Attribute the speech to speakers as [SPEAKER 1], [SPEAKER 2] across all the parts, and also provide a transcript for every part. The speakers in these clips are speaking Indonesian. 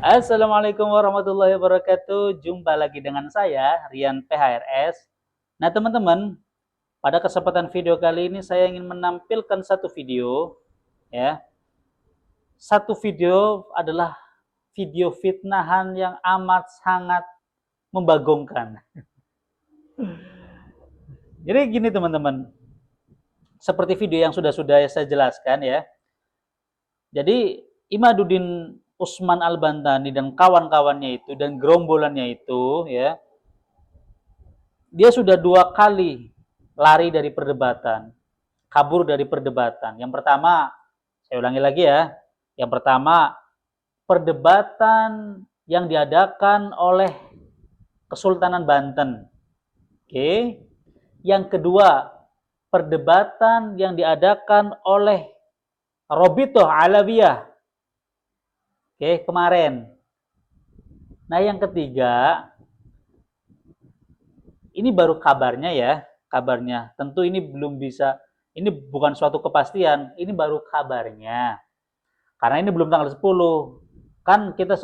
[SPEAKER 1] Assalamualaikum warahmatullahi wabarakatuh. Jumpa lagi dengan saya, Rian PHRS. Nah, teman-teman, pada kesempatan video kali ini saya ingin menampilkan satu video, ya. Satu video adalah video fitnahan yang amat sangat membagongkan. Jadi gini teman-teman, seperti video yang sudah saya jelaskan ya. Jadi Imaduddin Usman Al-Bantani dan kawan-kawannya itu dan gerombolannya itu ya, dia sudah 2 kali lari dari perdebatan, kabur dari perdebatan. Yang pertama, saya ulangi lagi ya. Yang pertama, perdebatan yang diadakan oleh Kesultanan Banten. Oke. Yang kedua, perdebatan yang diadakan oleh Robitoh Alawiyah. Oke, kemarin. Nah, yang ketiga, ini baru kabarnya ya, kabarnya. Tentu ini belum bisa, ini bukan suatu kepastian, ini baru kabarnya. Karena ini belum tanggal 10. Kan kita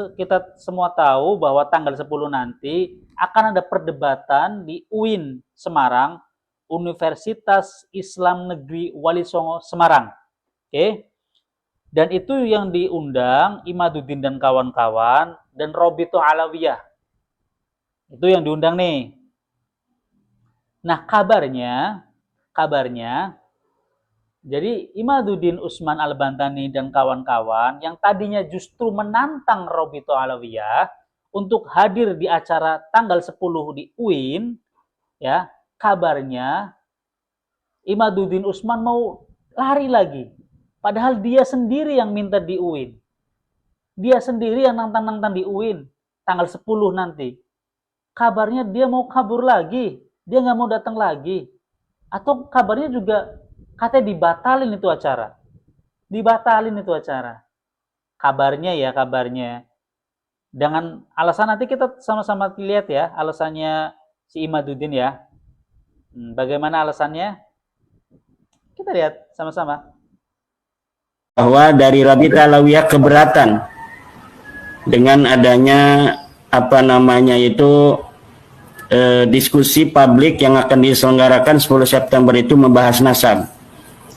[SPEAKER 1] semua tahu bahwa tanggal 10 nanti akan ada perdebatan di UIN Semarang, Universitas Islam Negeri Wali Songo Semarang. Oke. Dan itu yang diundang Imaduddin dan kawan-kawan dan Robito Alawiyah. Itu yang diundang nih. Nah, kabarnya, jadi Imaduddin Usman Al-Bantani dan kawan-kawan yang tadinya justru menantang Robito Alawiyah untuk hadir di acara tanggal 10 di UIN, ya, kabarnya Imaduddin Usman mau lari lagi. Padahal dia sendiri yang minta di UIN. Dia sendiri yang nantang-nantang di UIN tanggal 10 nanti. Kabarnya dia mau kabur lagi, dia nggak mau datang lagi. Atau kabarnya juga katanya dibatalin itu acara. Dibatalin itu acara. Kabarnya ya, kabarnya. Dengan alasan nanti kita sama-sama lihat ya, alasannya si Imaduddin ya. Bagaimana alasannya? Kita lihat sama-sama.
[SPEAKER 2] Bahwa dari Rabita Alawiyah keberatan dengan adanya diskusi publik yang akan diselenggarakan 10 September itu membahas nasab.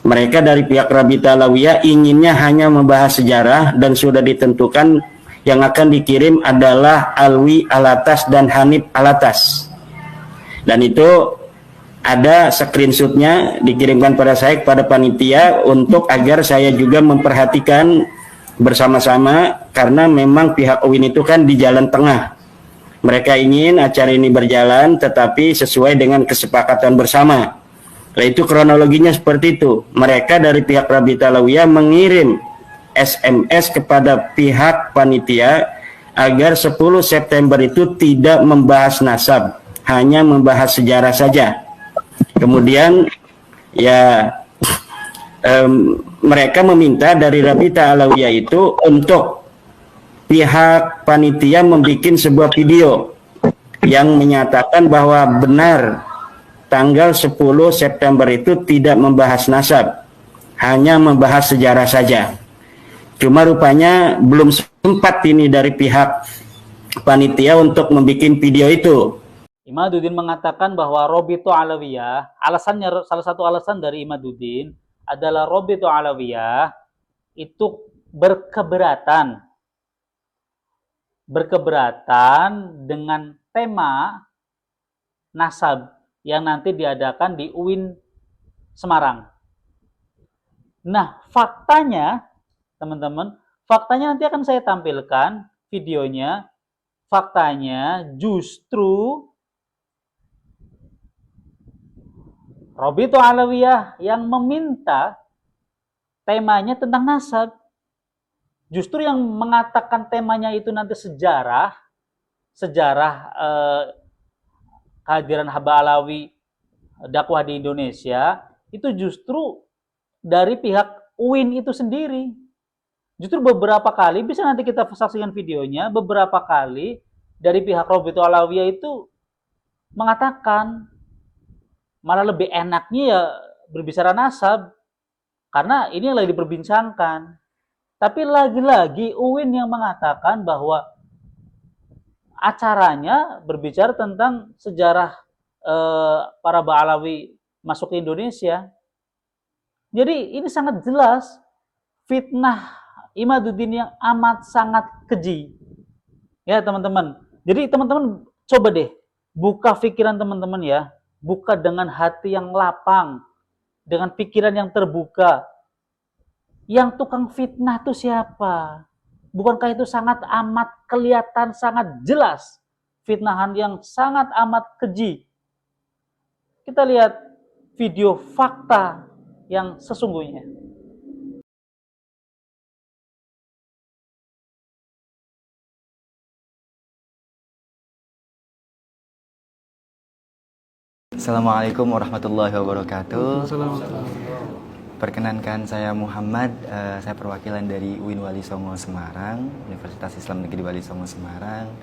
[SPEAKER 2] Mereka dari pihak Rabita Alawiyah inginnya hanya membahas sejarah dan sudah ditentukan yang akan dikirim adalah Alwi Alatas dan Hanif Alatas. Dan itu ada screenshotnya dikirimkan pada saya kepada panitia untuk agar saya juga memperhatikan bersama-sama, karena memang pihak UIN itu kan di jalan tengah. Mereka ingin acara ini berjalan tetapi sesuai dengan kesepakatan bersama. Nah, itu kronologinya seperti itu. Mereka dari pihak Rabita Alawiyah mengirim SMS kepada pihak panitia agar 10 September itu tidak membahas nasab, hanya membahas sejarah saja. Kemudian ya mereka meminta dari Rabita Alawiyah itu untuk pihak panitia membuat sebuah video yang menyatakan bahwa benar tanggal 10 September itu tidak membahas nasab, hanya membahas sejarah saja. Cuma rupanya belum sempat ini dari pihak panitia untuk membuat video itu.
[SPEAKER 1] Imaduddin mengatakan bahwa Robito Alawiyah, alasannya, salah satu alasan dari Imaduddin adalah Robito Alawiyah itu berkeberatan dengan tema nasab yang nanti diadakan di UIN Semarang. Nah, faktanya, teman-teman, faktanya nanti akan saya tampilkan videonya. Faktanya justru Robito Alawiyah yang meminta temanya tentang nasab. Justru yang mengatakan temanya itu nanti sejarah kehadiran Haba Alawi dakwah di Indonesia, itu justru dari pihak UIN itu sendiri. Justru beberapa kali, bisa nanti kita saksikan videonya, beberapa kali dari pihak Robito Alawiyah itu mengatakan malah lebih enaknya ya berbicara nasab, karena ini yang lagi diperbincangkan. Tapi lagi-lagi UIN yang mengatakan bahwa acaranya berbicara tentang sejarah para Ba'alawi masuk ke Indonesia. Jadi ini sangat jelas fitnah Imaduddin yang amat sangat keji. Ya teman-teman. Jadi teman-teman coba deh buka pikiran teman-teman ya. Buka dengan hati yang lapang. Dengan pikiran yang terbuka. Yang tukang fitnah itu siapa? Bukankah itu sangat amat kelihatan, sangat jelas. Fitnahan yang sangat amat keji. Kita lihat video fakta yang sesungguhnya.
[SPEAKER 3] Assalamualaikum warahmatullahi wabarakatuh. Perkenankan saya Muhammad, saya perwakilan dari UIN Wali Songo Semarang, Universitas Islam Negeri Wali Songo Semarang.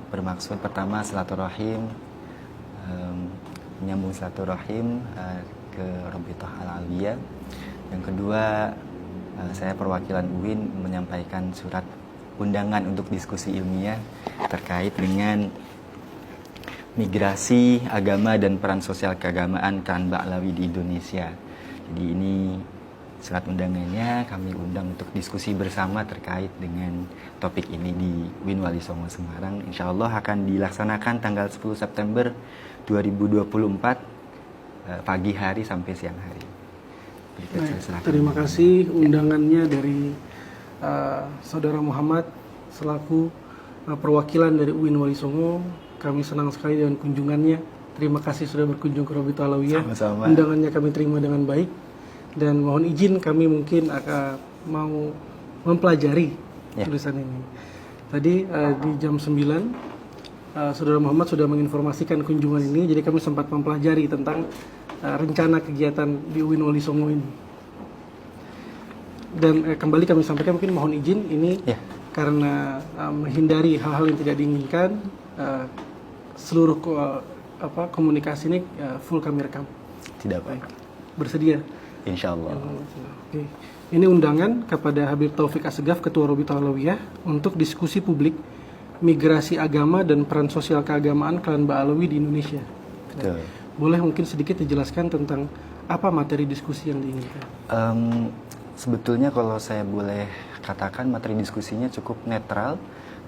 [SPEAKER 3] Bermaksud pertama silaturahim, menyambung silaturahim ke Robitoh Al-Aliyah. Yang kedua, saya perwakilan UIN menyampaikan surat undangan untuk diskusi ilmiah terkait dengan migrasi agama dan peran sosial keagamaan Klan Ba'alawi di Indonesia. Jadi ini surat undangannya kami undang untuk diskusi bersama terkait dengan topik ini di UIN Wali Songo Semarang. Insya Allah akan dilaksanakan tanggal 10 September 2024 pagi hari sampai siang hari.
[SPEAKER 4] Terima kasih undangannya dari Saudara Muhammad selaku perwakilan dari UIN Wali Songo. Kami senang sekali dengan kunjungannya. Terima kasih sudah berkunjung ke Robitoh Alawiyah.
[SPEAKER 3] Sama-sama.
[SPEAKER 4] Undangannya kami terima dengan baik. Dan mohon izin kami mungkin akan mau mempelajari tulisan ini. Tadi di jam 9, Saudara Muhammad sudah menginformasikan kunjungan ini. Jadi kami sempat mempelajari tentang rencana kegiatan di UIN Wali Songo ini. Dan kembali kami sampaikan mungkin mohon izin ini karena menghindari hal-hal yang tidak diinginkan. Seluruh komunikasi ini full kami rekam.
[SPEAKER 3] Tidak baik.
[SPEAKER 4] Bersedia?
[SPEAKER 3] Insya Allah.
[SPEAKER 4] Oke. Ini undangan kepada Habib Taufik Assegaf, Ketua Robitoh Alawiyah, untuk diskusi publik migrasi agama dan peran sosial keagamaan Klan Ba'alawi di Indonesia.
[SPEAKER 3] Betul.
[SPEAKER 4] Boleh mungkin sedikit dijelaskan tentang apa materi diskusi yang diinginkan?
[SPEAKER 3] Sebetulnya kalau saya boleh katakan materi diskusinya cukup netral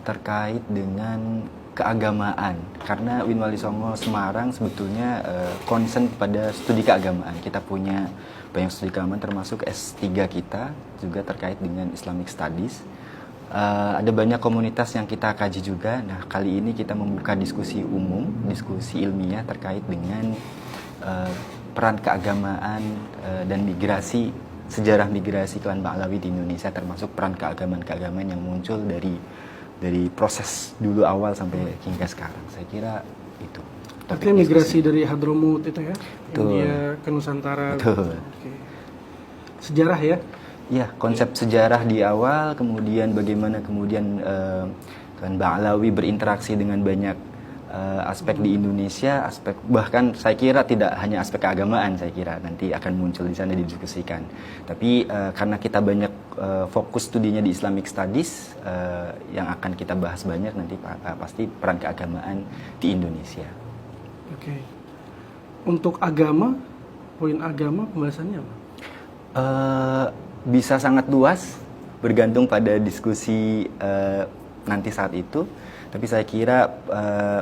[SPEAKER 3] terkait dengan keagamaan, karena UIN Wali Songo Semarang sebetulnya concern pada studi keagamaan. Kita punya banyak studi keagamaan termasuk S3 kita juga terkait dengan Islamic Studies. Ada banyak komunitas yang kita kaji juga. Nah, kali ini kita membuka diskusi umum, diskusi ilmiah terkait dengan peran keagamaan dan migrasi, sejarah migrasi Klan Ba'alawi di Indonesia, termasuk peran keagamaan-keagamaan yang muncul dari proses dulu awal sampai hingga sekarang. Saya kira itu.
[SPEAKER 4] Artinya migrasi dari Hadramut itu ya,
[SPEAKER 3] Betul.
[SPEAKER 4] India ke Nusantara.
[SPEAKER 3] Betul.
[SPEAKER 4] Oke. Sejarah ya?
[SPEAKER 3] Ya, konsep sejarah di awal, kemudian bagaimana kemudian Klan Ba'alawi berinteraksi dengan banyak aspek di Indonesia, aspek bahkan saya kira tidak hanya aspek keagamaan, saya kira nanti akan muncul di sana didiskusikan. Tapi karena kita banyak fokus studinya di Islamic Studies, yang akan kita bahas banyak nanti pasti peran keagamaan di Indonesia.
[SPEAKER 4] Oke. Untuk agama, poin agama pembahasannya apa?
[SPEAKER 3] Bisa sangat luas, bergantung pada diskusi nanti saat itu. Tapi saya kira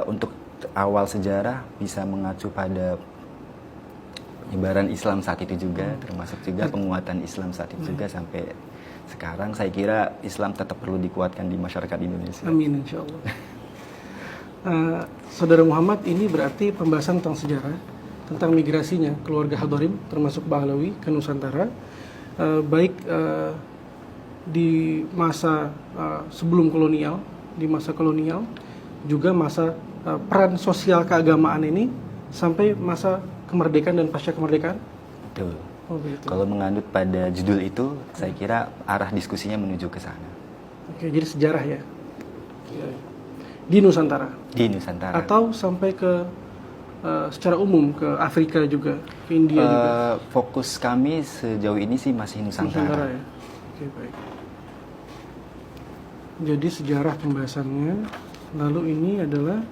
[SPEAKER 3] untuk awal sejarah bisa mengacu pada penyebaran Islam saat itu juga, termasuk juga penguatan Islam saat itu juga sampai sekarang. Saya kira Islam tetap perlu dikuatkan di masyarakat Indonesia.
[SPEAKER 4] Amin, insya Allah. Saudara Muhammad, ini berarti pembahasan tentang sejarah, tentang migrasinya keluarga Hadarim, termasuk Ba'alawi ke Nusantara, baik di masa sebelum kolonial, di masa kolonial, juga masa peran sosial keagamaan ini sampai masa kemerdekaan dan pasca kemerdekaan.
[SPEAKER 3] Betul.
[SPEAKER 4] Oh, begitu.
[SPEAKER 3] Kalau mengandut pada judul itu, saya kira arah diskusinya menuju ke sana.
[SPEAKER 4] Oke, jadi sejarah ya. Di Nusantara.
[SPEAKER 3] Di Nusantara.
[SPEAKER 4] Atau sampai ke secara umum ke Afrika juga, ke India juga.
[SPEAKER 3] Fokus kami sejauh ini sih masih Nusantara.
[SPEAKER 4] Ya. Oke, baik. Jadi sejarah pembahasannya. Lalu ini adalah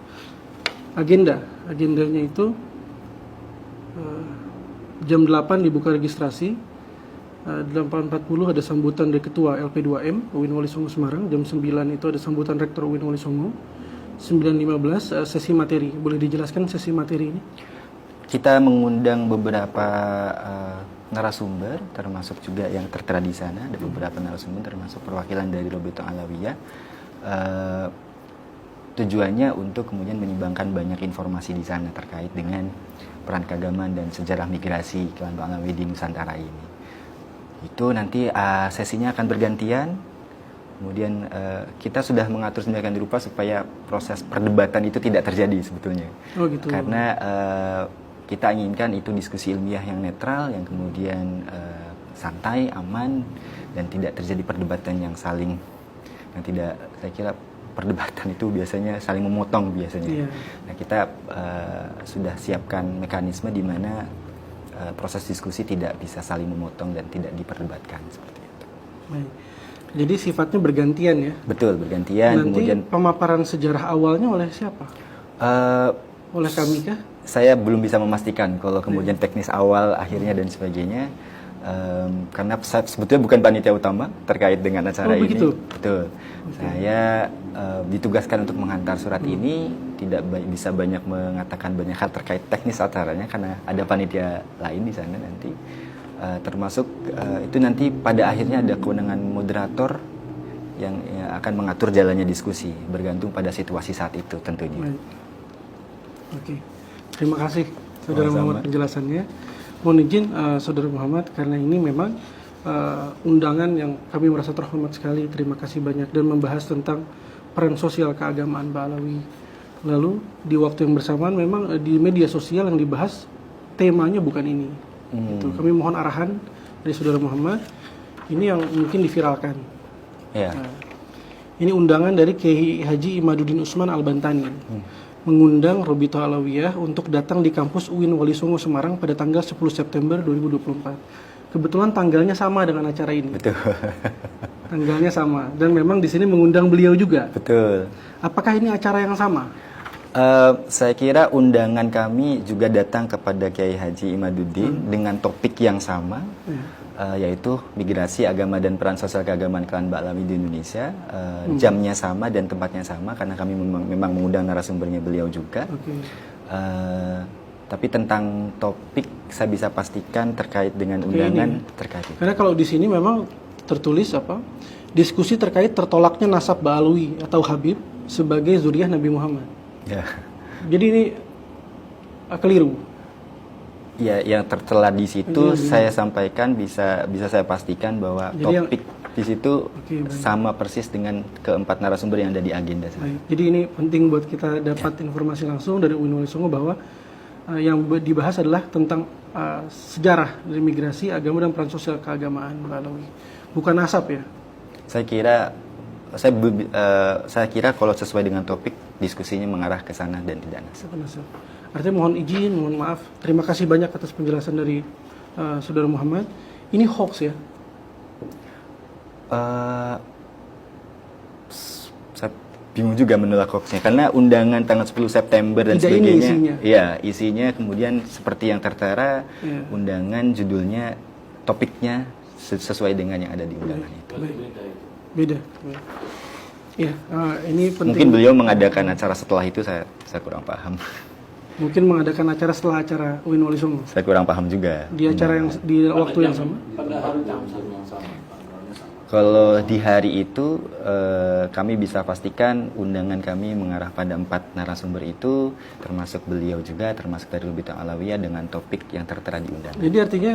[SPEAKER 4] agenda. Agendanya itu jam 8 dibuka registrasi. 8.40 ada sambutan dari Ketua LP2M UIN Wali Songo Semarang. Jam 9 itu ada sambutan Rektor UIN Wali Songo. 9.15 sesi materi. Boleh dijelaskan sesi materi ini?
[SPEAKER 3] Kita mengundang beberapa narasumber, termasuk juga yang tertera di sana. Ada beberapa narasumber, termasuk perwakilan dari Robitul Alawiyah. Tujuannya untuk kemudian menyimbangkan banyak informasi di sana terkait dengan peran keagamaan dan sejarah migrasi kelompok Alawi di Nusantara ini. Itu nanti sesinya akan bergantian. Kemudian kita sudah mengatur sedemikian rupa supaya proses perdebatan itu tidak terjadi sebetulnya.
[SPEAKER 4] Oh gitu.
[SPEAKER 3] Karena kita inginkan itu diskusi ilmiah yang netral, yang kemudian santai, aman, dan tidak terjadi perdebatan yang tidak, saya kira perdebatan itu biasanya saling memotong biasanya.
[SPEAKER 4] Iya.
[SPEAKER 3] Nah, kita sudah siapkan mekanisme di mana proses diskusi tidak bisa saling memotong dan tidak diperdebatkan seperti itu.
[SPEAKER 4] Baik. Jadi sifatnya bergantian ya?
[SPEAKER 3] Betul, bergantian.
[SPEAKER 4] Nanti
[SPEAKER 3] Kemudian
[SPEAKER 4] pemaparan sejarah awalnya oleh siapa? Oleh kami kah?
[SPEAKER 3] saya belum bisa memastikan kalau kemudian teknis awal, akhirnya dan sebagainya. Karena saya sebetulnya bukan panitia utama terkait dengan acara ini.
[SPEAKER 4] Begitu?
[SPEAKER 3] Betul. Saya ditugaskan untuk menghantar surat ini, tidak bisa banyak mengatakan banyak hal terkait teknis acaranya karena ada panitia lain di sana nanti. Termasuk itu nanti pada akhirnya ada kewenangan moderator yang akan mengatur jalannya diskusi, bergantung pada situasi saat itu tentunya.
[SPEAKER 4] Baik. Oke. Terima kasih Saudara
[SPEAKER 3] Sama-sama.
[SPEAKER 4] Muhammad penjelasannya. Mohon izin Saudara Muhammad, karena ini memang undangan yang kami merasa terhormat sekali. Terima kasih banyak dan membahas tentang peran sosial keagamaan Ba'alawi. Lalu di waktu yang bersamaan memang di media sosial yang dibahas temanya bukan ini. Gitu. Kami mohon arahan dari Saudara Muhammad. Ini yang mungkin diviralkan.
[SPEAKER 3] Ya.
[SPEAKER 4] Nah, ini undangan dari Kiai Haji Imaduddin Usman Al-Bantani. Mengundang Robitul Alawiyah untuk datang di kampus UIN Wali Songo Semarang pada tanggal 10 September 2024. Kebetulan tanggalnya sama dengan acara ini.
[SPEAKER 3] Betul.
[SPEAKER 4] Tanggalnya sama dan memang di sini mengundang beliau juga.
[SPEAKER 3] Betul.
[SPEAKER 4] Apakah ini acara yang sama?
[SPEAKER 3] Saya kira undangan kami juga datang kepada Kiai Haji Imaduddin dengan topik yang sama, yaitu migrasi agama dan peran sosial keagamaan klan Ba'alawi di Indonesia. Jamnya sama dan tempatnya sama karena kami memang mengundang narasumbernya beliau juga.
[SPEAKER 4] Oke.
[SPEAKER 3] Tapi tentang topik saya bisa pastikan terkait dengan undangan terkait itu.
[SPEAKER 4] Karena kalau di sini memang tertulis apa? Diskusi terkait tertolaknya nasab Ba'alawi atau Habib sebagai zuriyah Nabi Muhammad.
[SPEAKER 3] Ya.
[SPEAKER 4] Jadi ini keliru.
[SPEAKER 3] Ya, yang tertera di situ saya sampaikan bisa saya pastikan bahwa
[SPEAKER 4] Jadi
[SPEAKER 3] topik di situ
[SPEAKER 4] Oke, baik.
[SPEAKER 3] sama persis dengan keempat narasumber yang ada di agenda saya.
[SPEAKER 4] Baik. Jadi ini penting buat kita dapat informasi langsung dari UIN Wali Songo bahwa yang dibahas adalah tentang sejarah dari migrasi, agama dan peran sosial keagamaan Ba'alawi. Bukan nasab ya.
[SPEAKER 3] Saya kira kalau sesuai dengan topik diskusinya mengarah ke sana dan tidak nasab.
[SPEAKER 4] Bukan nasab. Artinya mohon izin, mohon maaf. Terima kasih banyak atas penjelasan dari Saudara Muhammad. Ini hoax ya?
[SPEAKER 3] Saya bingung juga menolak hoaxnya karena undangan tanggal 10 September dan
[SPEAKER 4] Tidak ini
[SPEAKER 3] sebagainya.
[SPEAKER 4] isinya.
[SPEAKER 3] Ya, isinya kemudian seperti yang tertera, undangan judulnya, topiknya sesuai dengan yang ada di undangan itu.
[SPEAKER 4] Beda. Ya, ini penting.
[SPEAKER 3] Mungkin beliau mengadakan acara setelah itu, saya kurang paham.
[SPEAKER 4] Mungkin mengadakan acara setelah acara UIN Wali Songo.
[SPEAKER 3] Saya kurang paham juga.
[SPEAKER 4] Di acara yang di waktu yang sama.
[SPEAKER 3] Kalau di hari itu kami bisa pastikan undangan kami mengarah pada 4 narasumber itu, termasuk beliau juga, termasuk dari Robitul Alawiyah dengan topik yang tertera di undangan.
[SPEAKER 4] Jadi artinya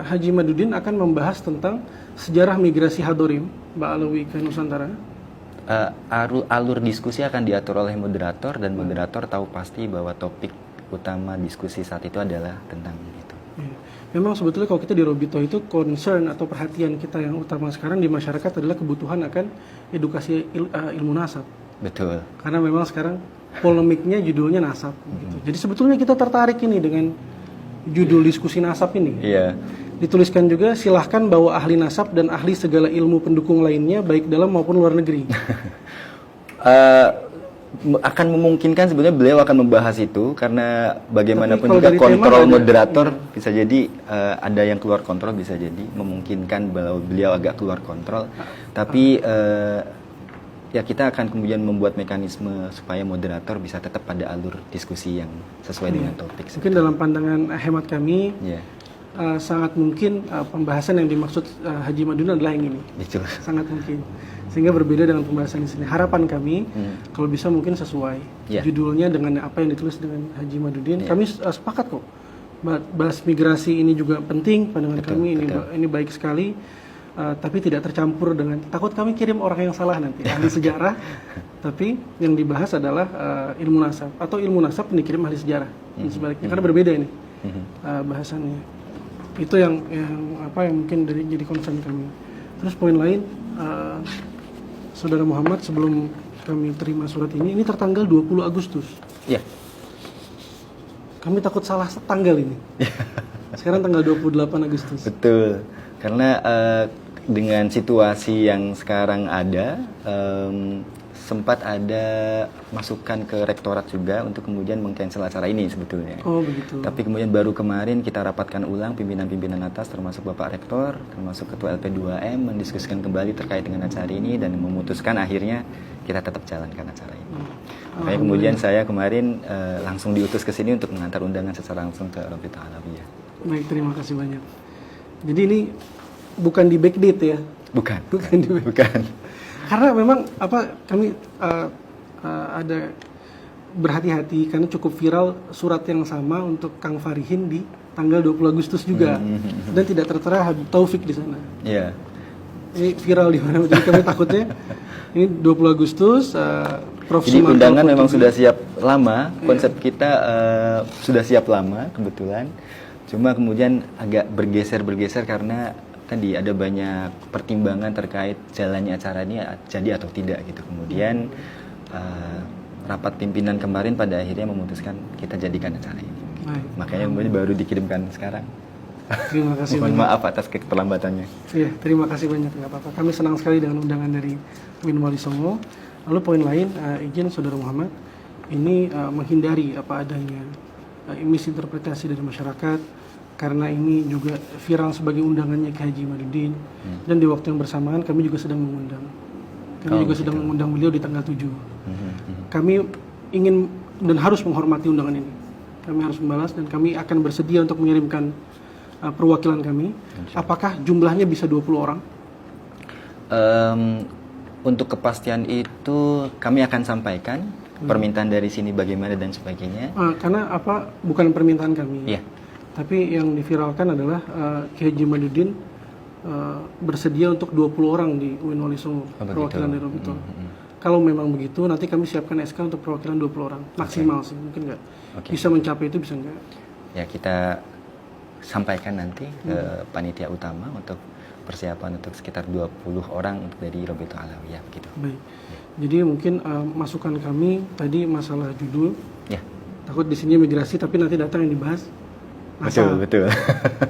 [SPEAKER 4] Haji Imaduddin akan membahas tentang sejarah migrasi Hadorim Ba'alawi ke Nusantara.
[SPEAKER 3] Alur diskusi akan diatur oleh moderator dan moderator tahu pasti bahwa topik utama diskusi saat itu adalah tentang itu.
[SPEAKER 4] Ya. Memang sebetulnya kalau kita di Robito itu concern atau perhatian kita yang utama sekarang di masyarakat adalah kebutuhan akan edukasi ilmu nasab.
[SPEAKER 3] Betul.
[SPEAKER 4] Karena memang sekarang polemiknya judulnya nasab. Gitu. Jadi sebetulnya kita tertarik ini dengan judul diskusi nasab ini.
[SPEAKER 3] Iya.
[SPEAKER 4] Dituliskan juga silahkan bawa ahli nasab dan ahli segala ilmu pendukung lainnya baik dalam maupun luar negeri.
[SPEAKER 3] Akan memungkinkan sebenarnya beliau akan membahas itu karena bagaimanapun
[SPEAKER 4] Tapi kalau
[SPEAKER 3] juga
[SPEAKER 4] dari tema
[SPEAKER 3] kontrol
[SPEAKER 4] ada-
[SPEAKER 3] moderator bisa jadi ada yang keluar kontrol, bisa jadi memungkinkan bahwa beliau agak keluar kontrol. Tapi ya kita akan kemudian membuat mekanisme supaya moderator bisa tetap pada alur diskusi yang sesuai dengan topik.
[SPEAKER 4] Mungkin dalam pandangan hemat kami
[SPEAKER 3] Ya,
[SPEAKER 4] sangat mungkin pembahasan yang dimaksud Haji Madun adalah yang ini.
[SPEAKER 3] itu.
[SPEAKER 4] Sangat mungkin. Sehingga berbeda dengan pembahasan di sini. Harapan kami kalau bisa mungkin sesuai
[SPEAKER 3] Ya.
[SPEAKER 4] judulnya dengan apa yang ditulis dengan Haji Madudin. Kami sepakat kok. Bahas migrasi ini juga penting pandangan kami ini baik sekali. Tapi tidak tercampur dengan takut kami kirim orang yang salah nanti ahli sejarah. Tapi yang dibahas adalah ilmu nasab atau ilmu nasab yang dikirim ahli sejarah dan sebaliknya karena berbeda ini bahasannya. Itu yang mungkin jadi concern kami. Terus poin lain, Saudara Muhammad, sebelum kami terima surat ini tertanggal 20 Agustus.
[SPEAKER 3] Ya.
[SPEAKER 4] Kami takut salah tanggal ini. Sekarang tanggal 28 Agustus.
[SPEAKER 3] Betul. Karena dengan situasi yang sekarang ada, sempat ada masukan ke rektorat juga untuk kemudian meng-cancel acara ini sebetulnya.
[SPEAKER 4] Oh begitu.
[SPEAKER 3] Tapi kemudian baru kemarin kita rapatkan ulang pimpinan-pimpinan atas termasuk Bapak Rektor, termasuk Ketua LP2M mendiskusikan kembali terkait dengan acara ini dan memutuskan akhirnya kita tetap jalankan acara ini. Makanya kemudian saya kemarin langsung diutus ke sini untuk mengantar undangan secara langsung ke Rabita Alawiyah.
[SPEAKER 4] Baik, terima kasih banyak. Jadi ini bukan di backdate ya?
[SPEAKER 3] Bukan.
[SPEAKER 4] Bukan di backdate.
[SPEAKER 3] Bukan.
[SPEAKER 4] Karena memang kami ada berhati-hati karena cukup viral surat yang sama untuk Kang Farihin di tanggal 20 Agustus juga dan tidak tertera Habib Taufik di sana.
[SPEAKER 3] Iya.
[SPEAKER 4] Ini viral di mana? Jadi kami takutnya ini 20 Agustus Prof.
[SPEAKER 3] Jadi
[SPEAKER 4] Sumanto
[SPEAKER 3] undangan memang
[SPEAKER 4] Kutubi.
[SPEAKER 3] sudah siap lama, konsep kita sudah siap lama kebetulan. Cuma kemudian agak bergeser karena tadi ada banyak pertimbangan terkait jalannya acara ini jadi atau tidak gitu. Kemudian rapat pimpinan kemarin pada akhirnya memutuskan kita jadikan acara ini.
[SPEAKER 4] Baik.
[SPEAKER 3] Makanya kemudian baru dikirimkan sekarang.
[SPEAKER 4] Terima kasih
[SPEAKER 3] Mohon
[SPEAKER 4] banyak.
[SPEAKER 3] maaf atas keterlambatannya.
[SPEAKER 4] Iya, terima kasih banyak, nggak apa-apa. Kami senang sekali dengan undangan dari Win Wali Songo. Lalu poin lain, izin Saudara Muhammad, ini menghindari apa adanya misinterpretasi dari masyarakat, karena ini juga viral sebagai undangannya Ki Haji Madudin, dan di waktu yang bersamaan kami juga sedang mengundang. Sedang mengundang beliau di tanggal 7. Kami ingin dan harus menghormati undangan ini. Kami harus membalas dan kami akan bersedia untuk mengirimkan perwakilan kami. Apakah jumlahnya bisa 20 orang?
[SPEAKER 3] Untuk kepastian itu kami akan sampaikan permintaan dari sini bagaimana dan sebagainya.
[SPEAKER 4] Karena bukan permintaan kami.
[SPEAKER 3] Iya.
[SPEAKER 4] Tapi yang diviralkan adalah Ki Haji Madudin bersedia untuk 20 orang di UIN Wali Songo, perwakilan dari Robito. Kalau memang begitu, nanti kami siapkan SK untuk perwakilan 20 orang. Maksimal sih, mungkin nggak. Bisa mencapai itu, bisa nggak.
[SPEAKER 3] Ya, kita sampaikan nanti ke panitia utama untuk persiapan untuk sekitar 20 orang untuk dari Robito Alawiyah begitu.
[SPEAKER 4] Baik. Jadi mungkin masukan kami tadi masalah judul.
[SPEAKER 3] Ya.
[SPEAKER 4] Takut di sini migrasi tapi nanti datang yang dibahas nasab.
[SPEAKER 3] Betul.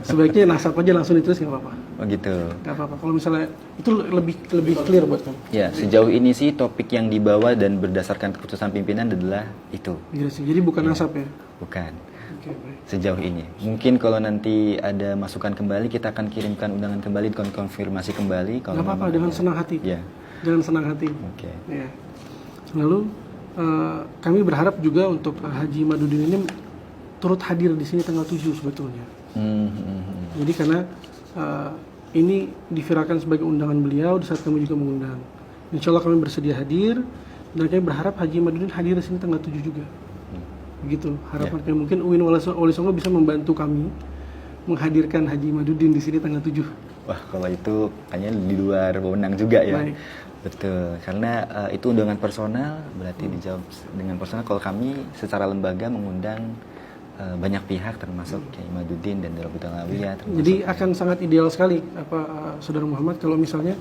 [SPEAKER 4] Sebaiknya nasab aja langsung ditulis nggak apa-apa.
[SPEAKER 3] Oh gitu.
[SPEAKER 4] Nggak apa-apa. Kalau misalnya itu lebih clear buat kamu.
[SPEAKER 3] Ya, sejauh ini sih topik yang dibawa dan berdasarkan keputusan pimpinan adalah itu.
[SPEAKER 4] Migrasi. Jadi bukan nasab ya.
[SPEAKER 3] Bukan.
[SPEAKER 4] Oke, baik.
[SPEAKER 3] Sejauh ini. Mungkin kalau nanti ada masukan kembali kita akan kirimkan undangan kembali dan konfirmasi kembali kalau
[SPEAKER 4] Nggak apa-apa,
[SPEAKER 3] memang
[SPEAKER 4] dengan
[SPEAKER 3] ada.
[SPEAKER 4] senang hati.
[SPEAKER 3] Ya.
[SPEAKER 4] Dengan senang hati.
[SPEAKER 3] Oke.
[SPEAKER 4] Ya. Lalu kami berharap juga untuk Haji Madudin ini turut hadir di sini tanggal 7 sebetulnya. Jadi karena ini diviralkan sebagai undangan beliau di saat kami juga mengundang. Insya Allah kami bersedia hadir dan kami berharap Haji Madudin hadir di sini tanggal 7 juga. Begitu harapan kami. Mungkin UIN Wali Songo bisa membantu kami menghadirkan Haji Madudin di sini tanggal 7.
[SPEAKER 3] Wah, kalau itu kayaknya di luar wewenang juga ya.
[SPEAKER 4] Baik.
[SPEAKER 3] Betul, karena itu undangan personal, berarti dijawab dengan personal. Kalau kami secara lembaga mengundang banyak pihak termasuk Kiai Madudin dan Robito Alawiyah.
[SPEAKER 4] Jadi akan sangat ideal sekali Saudara Muhammad kalau misalnya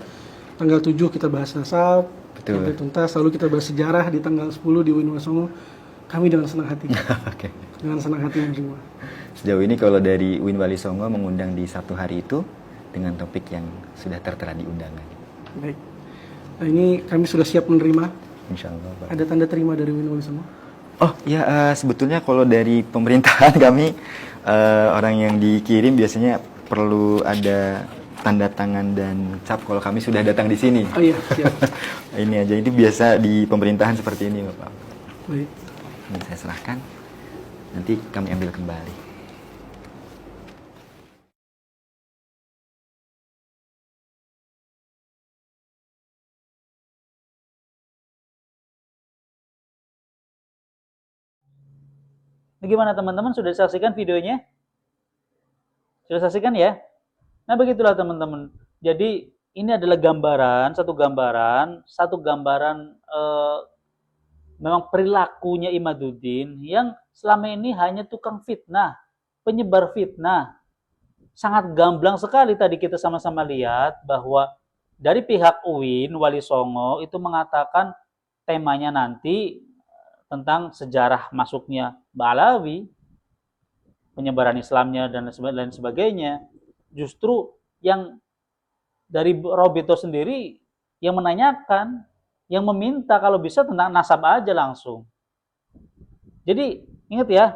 [SPEAKER 4] tanggal 7 kita bahas nasab, sampai tuntas, lalu kita bahas sejarah di tanggal 10 di UIN Wali Songo. Kami dengan senang hati.
[SPEAKER 3] Oke.
[SPEAKER 4] Dengan senang hati menerima.
[SPEAKER 3] Sejauh ini kalau dari Win Wali Songo mengundang di satu hari itu dengan topik yang sudah tertera di undangan.
[SPEAKER 4] Baik. Nah, ini kami sudah siap menerima.
[SPEAKER 3] Insya Allah, Pak.
[SPEAKER 4] Ada tanda terima dari Win Wali Songo?
[SPEAKER 3] Oh ya, sebetulnya kalau dari pemerintahan kami, orang yang dikirim biasanya perlu ada tanda tangan dan cap kalau kami sudah datang di sini.
[SPEAKER 4] Oh iya, siap.
[SPEAKER 3] Ini aja, ini biasa di pemerintahan seperti ini, Bapak.
[SPEAKER 4] Baik.
[SPEAKER 3] Ini saya serahkan, nanti kami ambil kembali.
[SPEAKER 1] Nah, gimana teman-teman, sudah saksikan videonya? Sudah saksikan ya? Nah, begitulah teman-teman. Jadi ini adalah satu gambaran memang perilakunya Imaduddin yang selama ini hanya tukang fitnah, penyebar fitnah. Sangat gamblang sekali tadi kita sama-sama lihat bahwa dari pihak UIN, Wali Songo itu mengatakan temanya nanti tentang sejarah masuknya Ba'alawi, penyebaran Islamnya dan lain sebagainya. Justru yang dari Robito sendiri yang menanyakan, yang meminta kalau bisa tentang nasab aja langsung. Jadi ingat ya,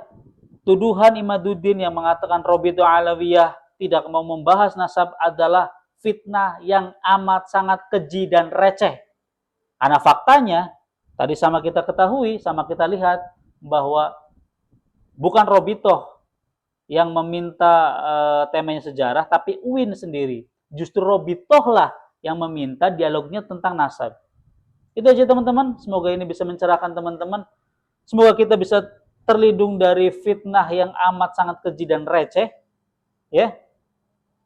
[SPEAKER 1] tuduhan Imaduddin yang mengatakan Robito Alawiyah tidak mau membahas nasab adalah fitnah yang amat sangat keji dan receh. Karena faktanya, tadi sama kita ketahui, sama kita lihat bahwa bukan Robito yang meminta temanya sejarah, tapi UIN sendiri. Justru Robitoh lah yang meminta dialognya tentang nasab. Itu aja teman-teman, semoga ini bisa mencerahkan teman-teman. Semoga kita bisa terlindung dari fitnah yang amat sangat keji dan receh. Ya,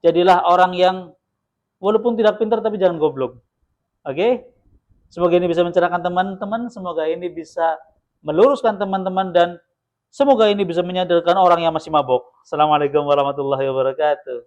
[SPEAKER 1] jadilah orang yang walaupun tidak pintar tapi jangan goblok. Oke? Semoga ini bisa mencerahkan teman-teman, semoga ini bisa meluruskan teman-teman dan semoga ini bisa menyadarkan orang yang masih mabok. Assalamualaikum warahmatullahi wabarakatuh.